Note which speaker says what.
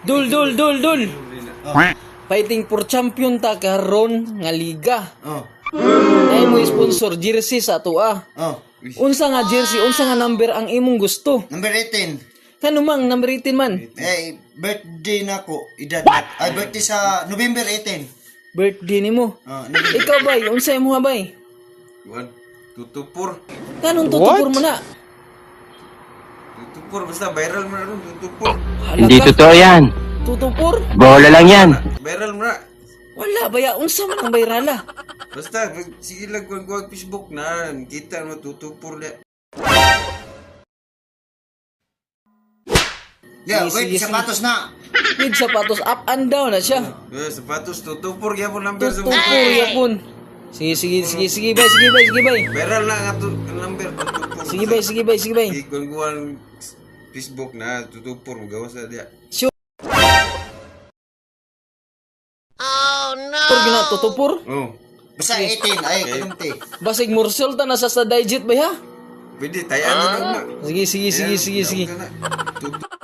Speaker 1: Dul, dul, dul, dul.
Speaker 2: Oh.
Speaker 1: Fighting for champion ta karon nga liga.
Speaker 2: Oh.
Speaker 1: Ay mo sponsor jersey sa atoa.
Speaker 2: Oh.
Speaker 1: Unsa nga jersey, unsa nga number ang imong gusto?
Speaker 2: Number 18.
Speaker 1: Kano mang number 18 man?
Speaker 2: Birthday na ko. Edad na. Ay, birthday sa November 18.
Speaker 1: Birthday nimo.
Speaker 2: November.
Speaker 1: Ikaw bay, unsa imong bay?
Speaker 3: Kuan, tutupur.
Speaker 1: Kanong tutupor mo na?
Speaker 3: Tutupur, basta viral mo na ron, tutupur.
Speaker 4: Hindi totoo yan.
Speaker 1: Tutupor?
Speaker 4: Bola lang yan.
Speaker 3: Viral mo na.
Speaker 1: Wala baya, unsa man ang bayrala?
Speaker 3: Basta, sige lang kung Facebook na, kita mo tutupur niya.
Speaker 2: Yeah,
Speaker 1: Sige,
Speaker 2: wait,
Speaker 1: sige,
Speaker 2: sapatos na.
Speaker 1: With sapatos up and down na siya.
Speaker 3: Sapatos, tutupur, kaya po number sa
Speaker 1: Tutupor yapon. Sige, sige, sige, sige bay, sige bay, sige bay.
Speaker 3: Viral na nga to, ang number, tutupur.
Speaker 1: Sige bay, sige bay, sige bay.
Speaker 3: Sige, kung Facebook na, tutupur, magawa sa dia.
Speaker 1: Tutupor gina, tutupor.
Speaker 3: Oh,
Speaker 2: Basta 18. Ay, kanumti.
Speaker 1: Basig morsel ta na sa digit bay ha.
Speaker 3: pwede, tayaan mo na.
Speaker 1: Sige, sige, sige, sige, sige.
Speaker 3: Tutup.